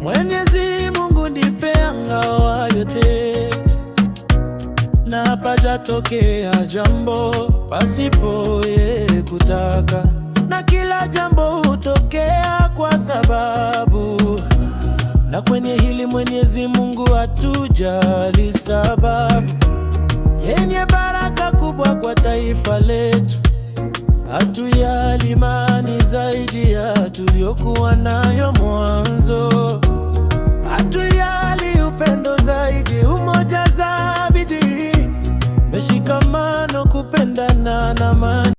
Mwenyezi Mungu ndipe ngao yote, na hapajatokea jambo pasipo yeye kutaka, na kila jambo hutokea kwa sababu, na kwenye hili Mwenyezi Mungu hatujali sababu. Yenye baraka kubwa kwa taifa letu, hatujali imani zaidi ya tuliyokuwa nayo mwanzo, hatujali upendo zaidi, umoja zaidi, mshikamano, kupendana na amani.